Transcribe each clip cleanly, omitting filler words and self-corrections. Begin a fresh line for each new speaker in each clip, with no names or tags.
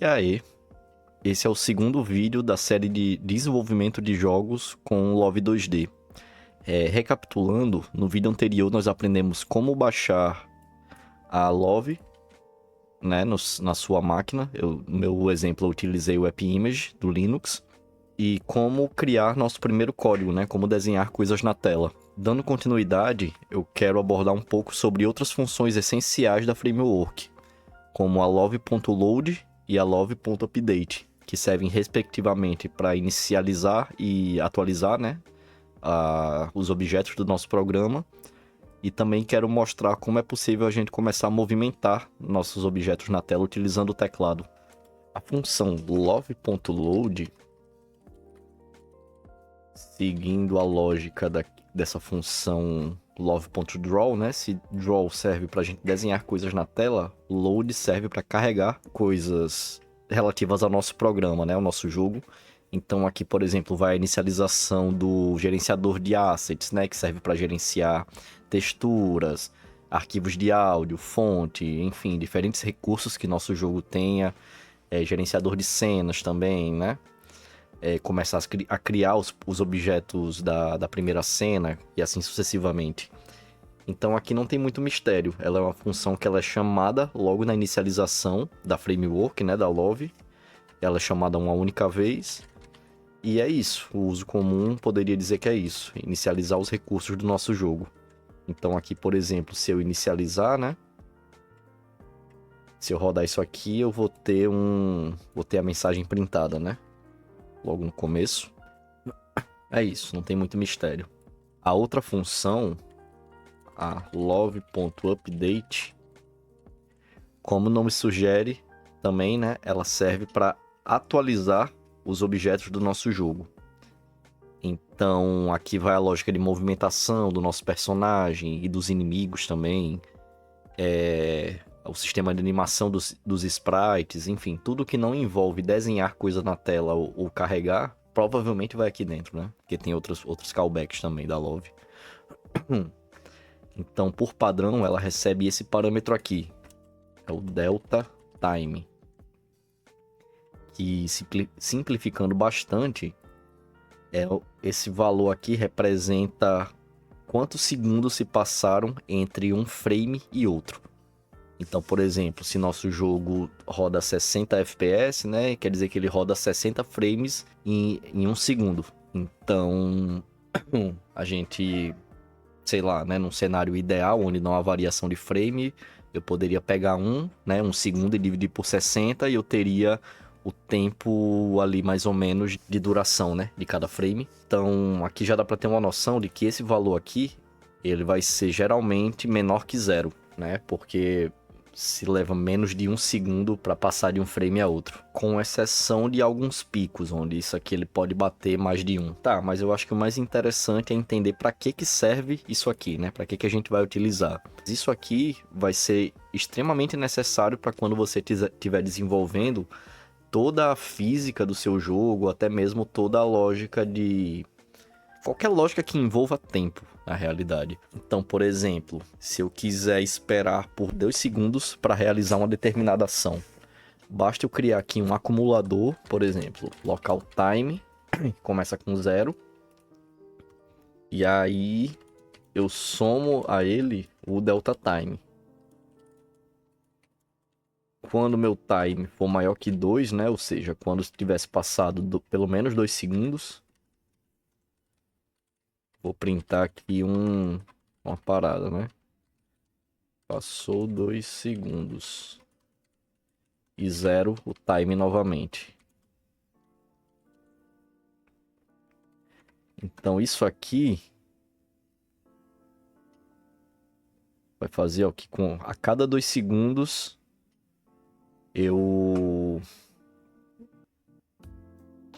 E aí, esse é o segundo vídeo da série de desenvolvimento de jogos com Love 2D. Recapitulando, no vídeo anterior nós aprendemos como baixar a Love, né, na sua máquina. No meu exemplo eu utilizei o AppImage do Linux. E como criar nosso primeiro código, né, como desenhar coisas na tela. Dando continuidade, eu quero abordar um pouco sobre outras funções essenciais da framework, como a love.load e a love.update, que servem respectivamente para inicializar e atualizar, né, os objetos do nosso programa. E também quero mostrar como é possível a gente começar a movimentar nossos objetos na tela utilizando o teclado. A função love.load, seguindo a lógica dessa função love.draw, né? Se draw serve para a gente desenhar coisas na tela, load serve para carregar coisas relativas ao nosso programa, né? Ao nosso jogo. Então aqui, por exemplo, vai a inicialização do gerenciador de assets, né? Que serve para gerenciar texturas, arquivos de áudio, fonte, enfim, diferentes recursos que nosso jogo tenha. Gerenciador de cenas também, né? Começar a criar os objetos da primeira cena e assim sucessivamente. Então aqui não tem muito mistério. Ela é uma função que ela é chamada logo na inicialização da framework, né, da Love. Ela é chamada uma única vez. E é isso. O uso comum poderia dizer que é isso. Inicializar os recursos do nosso jogo. Então aqui, por exemplo, se eu inicializar, né? Se eu rodar isso aqui, eu vou ter a mensagem printada, né? Logo no começo. É isso, não tem muito mistério. A outra função, a love.update, como o nome sugere, também, né, ela serve para atualizar os objetos do nosso jogo. Então, aqui vai a lógica de movimentação do nosso personagem e dos inimigos também. O sistema de animação dos sprites, enfim, tudo que não envolve desenhar coisa na tela ou carregar, provavelmente vai aqui dentro, né? Porque tem outros callbacks também da Love. Então, por padrão, ela recebe esse parâmetro aqui. É o delta time. Que, simplificando bastante, esse valor aqui representa quantos segundos se passaram entre um frame e outro. Então, por exemplo, se nosso jogo roda 60 FPS, né? Quer dizer que ele roda 60 frames em um segundo. Então, a gente, sei lá, né? Num cenário ideal, onde não há variação de frame, eu poderia pegar um segundo e dividir por 60 e eu teria o tempo ali mais ou menos de duração, né? De cada frame. Então, aqui já dá para ter uma noção de que esse valor aqui, ele vai ser geralmente menor que zero, né? Porque se leva menos de um segundo para passar de um frame a outro. Com exceção de alguns picos, onde isso aqui ele pode bater mais de um. Tá, mas eu acho que o mais interessante é entender para que serve isso aqui, né? Para que a gente vai utilizar. Isso aqui vai ser extremamente necessário para quando você estiver desenvolvendo toda a física do seu jogo, até mesmo toda a lógica de... qualquer lógica que envolva tempo, na realidade. Então, por exemplo, se eu quiser esperar por 2 segundos para realizar uma determinada ação, basta eu criar aqui um acumulador, por exemplo, local time, que começa com 0, e aí eu somo a ele o delta time. Quando meu time for maior que 2, né, ou seja, quando tivesse passado pelo menos 2 segundos, vou printar aqui uma parada, né? Passou 2 segundos. E 0 o time novamente. Então isso aqui vai fazer que a cada 2 segundos eu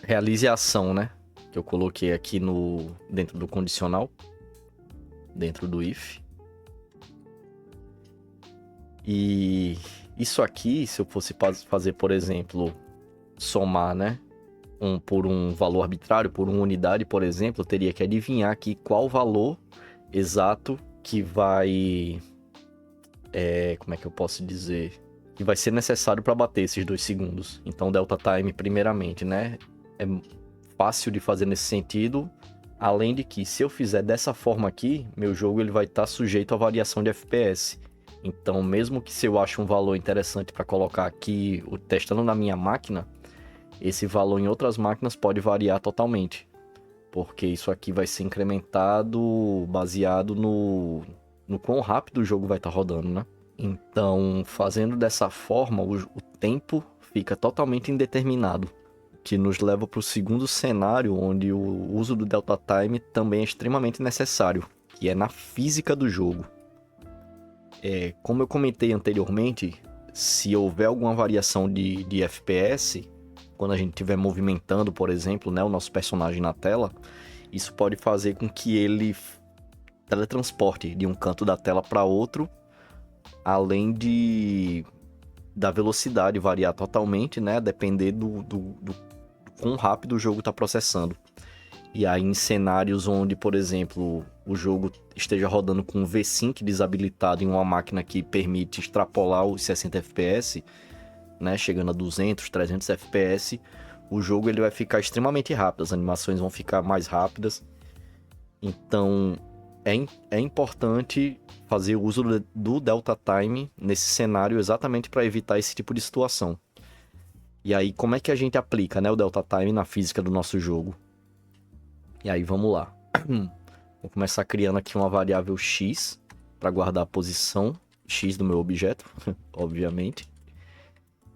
realize a ação, né? Que eu coloquei aqui dentro do condicional, dentro do if. E isso aqui, se eu fosse fazer, por exemplo, somar, né? Por um valor arbitrário, por uma unidade, por exemplo, eu teria que adivinhar aqui qual valor exato que vai... como é que eu posso dizer? que vai ser necessário para bater esses 2 segundos. Então, delta time, primeiramente, né? É fácil de fazer nesse sentido. Além de que, se eu fizer dessa forma aqui, meu jogo ele vai estar sujeito a variação de FPS. Então, mesmo que se eu ache um valor interessante para colocar aqui, testando na minha máquina, esse valor em outras máquinas pode variar totalmente. Porque isso aqui vai ser incrementado baseado no quão rápido o jogo vai estar rodando, né? Então, fazendo dessa forma, o tempo fica totalmente indeterminado, que nos leva para o segundo cenário, onde o uso do Delta Time também é extremamente necessário, que é na física do jogo. Como eu comentei anteriormente, se houver alguma variação de FPS, quando a gente estiver movimentando, por exemplo, né, o nosso personagem na tela, isso pode fazer com que ele teletransporte de um canto da tela para outro, além da velocidade variar totalmente, né? Depender do quão rápido o jogo está processando. E aí, em cenários onde, por exemplo, o jogo esteja rodando com um V-Sync desabilitado em uma máquina que permite extrapolar os 60 FPS, né? Chegando a 200, 300 FPS, o jogo ele vai ficar extremamente rápido, as animações vão ficar mais rápidas. Então, é importante fazer uso do Delta Time nesse cenário exatamente para evitar esse tipo de situação. E aí, como é que a gente aplica, né, o Delta Time na física do nosso jogo? E aí, vamos lá. Vou começar criando aqui uma variável x para guardar a posição x do meu objeto, obviamente.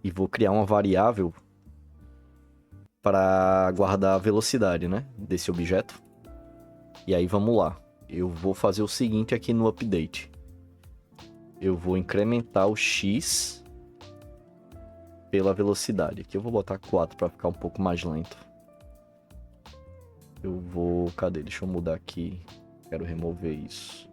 E vou criar uma variável para guardar a velocidade, né, desse objeto. E aí, vamos lá. Eu vou fazer o seguinte aqui no update. Eu vou incrementar o x pela velocidade. Aqui eu vou botar 4 para ficar um pouco mais lento. Eu vou... Cadê? Deixa eu mudar aqui. Quero remover isso.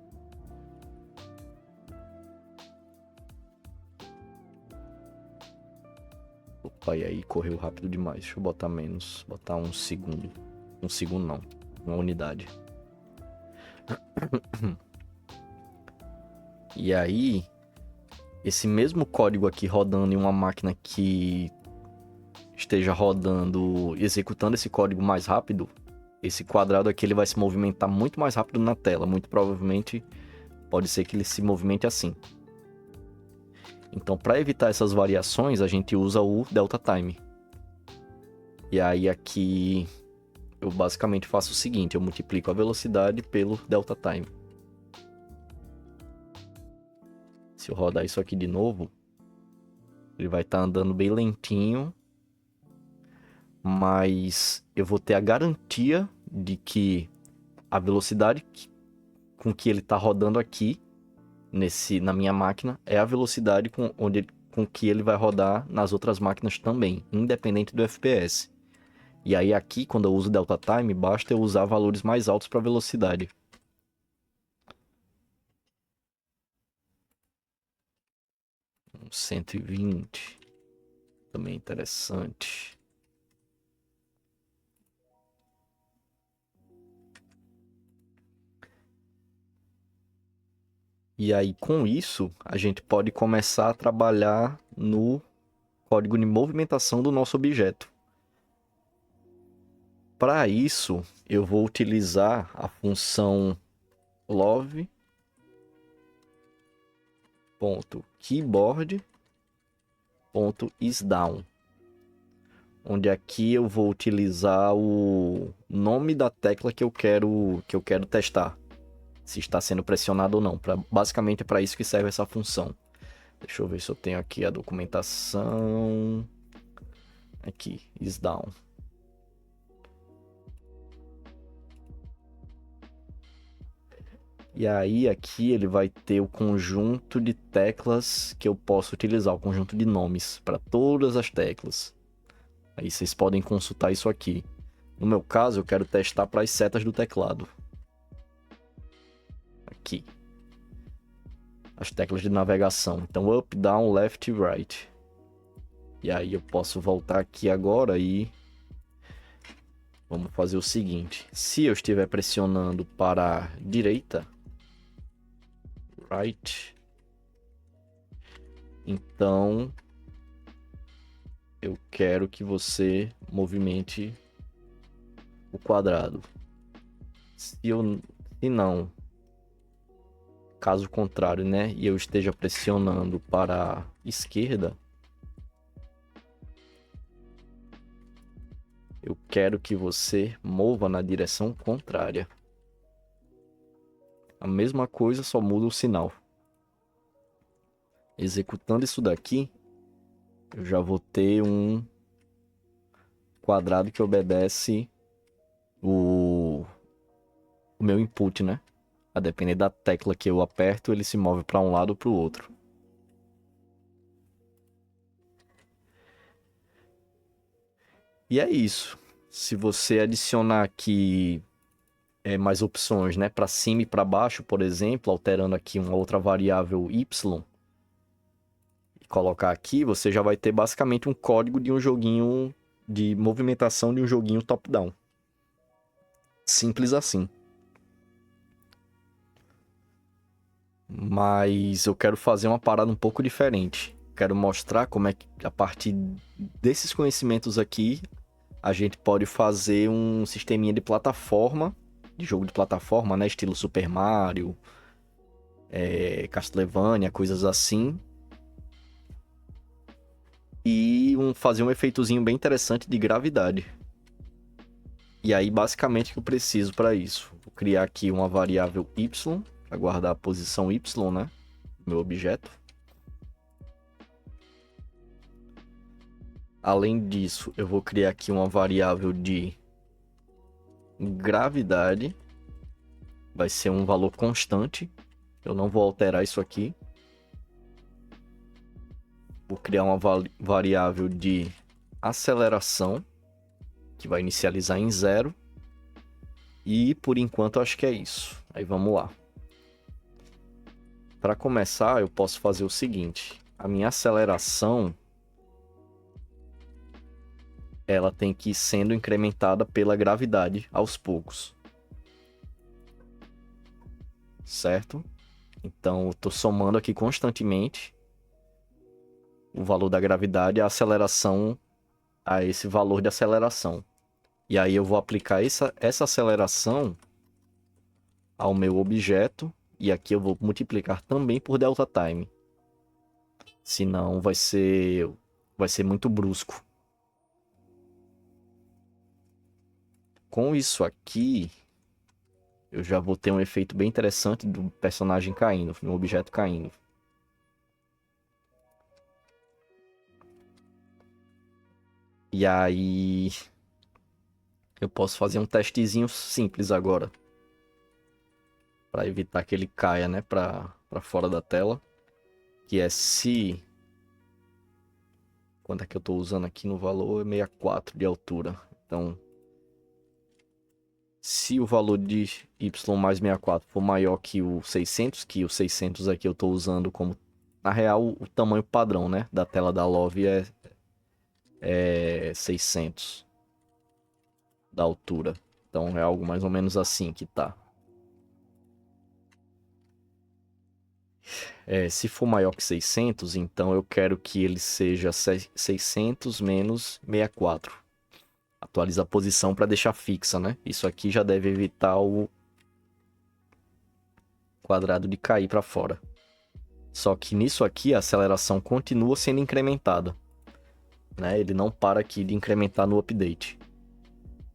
Opa, e aí correu rápido demais. Deixa eu botar menos. Botar 1 segundo. 1 segundo não. Uma unidade. E aí, esse mesmo código aqui rodando em uma máquina que esteja rodando, executando esse código mais rápido, esse quadrado aqui ele vai se movimentar muito mais rápido na tela. Muito provavelmente pode ser que ele se movimente assim. Então, para evitar essas variações, a gente usa o Delta Time. E aí aqui eu basicamente faço o seguinte, eu multiplico a velocidade pelo Delta Time. Se eu rodar isso aqui de novo, ele vai estar andando bem lentinho, mas eu vou ter a garantia de que a velocidade com que ele está rodando aqui na minha máquina é a velocidade com que ele vai rodar nas outras máquinas também, independente do FPS. E aí aqui, quando eu uso Delta Time, basta eu usar valores mais altos para velocidade. Um 120. Também é interessante. E aí, com isso, a gente pode começar a trabalhar no código de movimentação do nosso objeto. Para isso, eu vou utilizar a função love.keyboard.isDown, onde aqui eu vou utilizar o nome da tecla que eu quero testar, se está sendo pressionado ou não. Basicamente é para isso que serve essa função. Deixa eu ver se eu tenho aqui a documentação. Aqui, isDown. E aí aqui ele vai ter o conjunto de teclas que eu posso utilizar, o conjunto de nomes para todas as teclas. Aí vocês podem consultar isso aqui. No meu caso, eu quero testar para as setas do teclado. Aqui. As teclas de navegação. Então, up, down, left e right. E aí eu posso voltar aqui agora e... Vamos fazer o seguinte. Se eu estiver pressionando para a direita... right. Então, eu quero que você movimente o quadrado. Se não, caso contrário, né, e eu esteja pressionando para a esquerda, eu quero que você mova na direção contrária. A mesma coisa, só muda o sinal. Executando isso daqui, eu já vou ter um quadrado que obedece o meu input, né? A depender da tecla que eu aperto, ele se move para um lado ou para o outro. E é isso. Se você adicionar aqui mais opções, né, para cima e para baixo, por exemplo, alterando aqui uma outra variável y e colocar aqui, você já vai ter basicamente um código de um joguinho de movimentação de um joguinho top-down. Simples assim. Mas eu quero fazer uma parada um pouco diferente. Quero mostrar como é que, a partir desses conhecimentos aqui, a gente pode fazer um sisteminha de plataforma, de jogo de plataforma, né? Estilo Super Mario, Castlevania, coisas assim. E fazer um efeitozinho bem interessante de gravidade. E aí, basicamente, o que eu preciso para isso? Vou criar aqui uma variável y, para guardar a posição y, né? Meu objeto. Além disso, eu vou criar aqui uma variável de gravidade. Vai ser um valor constante. Eu não vou alterar isso aqui. Vou criar uma variável de aceleração, que vai inicializar em 0. E por enquanto acho que é isso. Aí vamos lá. Para começar, eu posso fazer o seguinte. A minha aceleração, ela tem que ir sendo incrementada pela gravidade aos poucos. Certo? Então, eu estou somando aqui constantemente o valor da gravidade e a aceleração a esse valor de aceleração. E aí eu vou aplicar essa aceleração ao meu objeto. E aqui eu vou multiplicar também por delta time. Senão vai ser muito brusco. Com isso aqui, eu já vou ter um efeito bem interessante do personagem caindo, do objeto caindo. E aí, eu posso fazer um testezinho simples agora. Para evitar que ele caia, né, para fora da tela. Que é se... Quanto é que eu estou usando aqui no valor? É 64 de altura. Então, se o valor de y mais 64 for maior que o 600, que o 600 aqui eu estou usando como... Na real, o tamanho padrão, né, da tela da Love é 600 da altura. Então, é algo mais ou menos assim que tá. Se for maior que 600, então eu quero que ele seja 600 menos 64. Atualiza a posição para deixar fixa, né? Isso aqui já deve evitar o quadrado de cair para fora. Só que nisso aqui a aceleração continua sendo incrementada, né? Ele não para aqui de incrementar no update.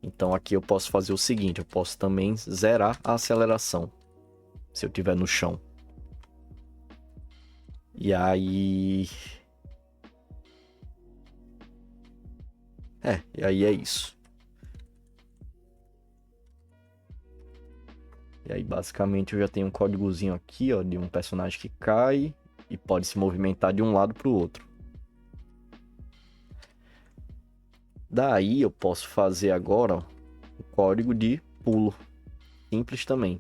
Então aqui eu posso fazer o seguinte, eu posso também zerar a aceleração, se eu estiver no chão. E aí... e aí é isso. E aí basicamente eu já tenho um códigozinho aqui, ó, de um personagem que cai e pode se movimentar de um lado para o outro. Daí eu posso fazer agora o código de pulo. Simples também.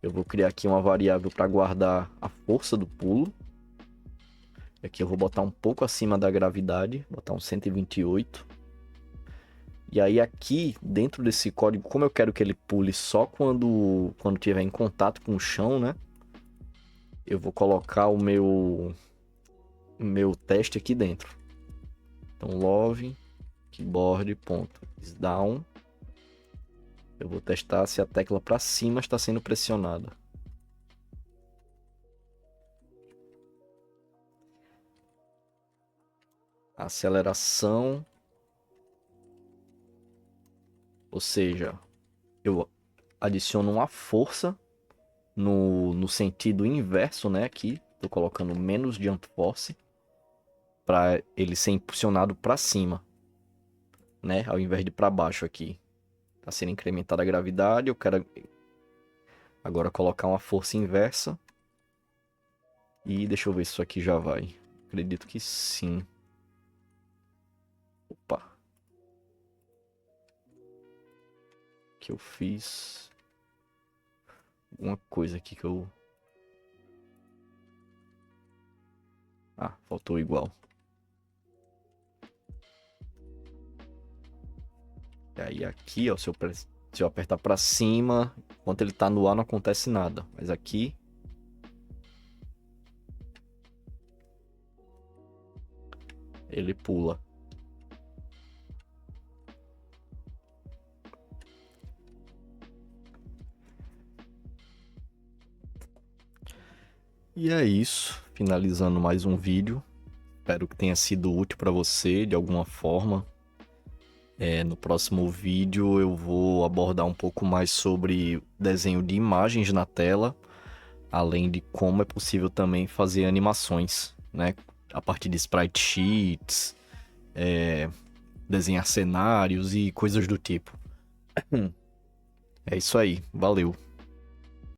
Eu vou criar aqui uma variável para guardar a força do pulo. Aqui eu vou botar um pouco acima da gravidade, botar um 128. E aí aqui, dentro desse código, como eu quero que ele pule só quando tiver em contato com o chão, né? Eu vou colocar o meu meu teste aqui dentro. Então, love keyboard.isDown. Eu vou testar se a tecla para cima está sendo pressionada. Aceleração. Ou seja, eu adiciono uma força no sentido inverso, né? Aqui, tô colocando menos jump force para ele ser impulsionado para cima, né? Ao invés de para baixo aqui. Tá sendo incrementada a gravidade, eu quero agora colocar uma força inversa. E deixa eu ver se isso aqui já vai. Acredito que sim. Opa. Que eu fiz alguma coisa aqui que eu... Ah, faltou igual. E aí aqui, ó, se eu apertar pra cima, enquanto ele tá no ar não acontece nada. Mas aqui... ele pula. E é isso. Finalizando mais um vídeo. Espero que tenha sido útil para você de alguma forma. No próximo vídeo eu vou abordar um pouco mais sobre desenho de imagens na tela, além de como é possível também fazer animações, né? A partir de sprite sheets, desenhar cenários e coisas do tipo. É isso aí, valeu!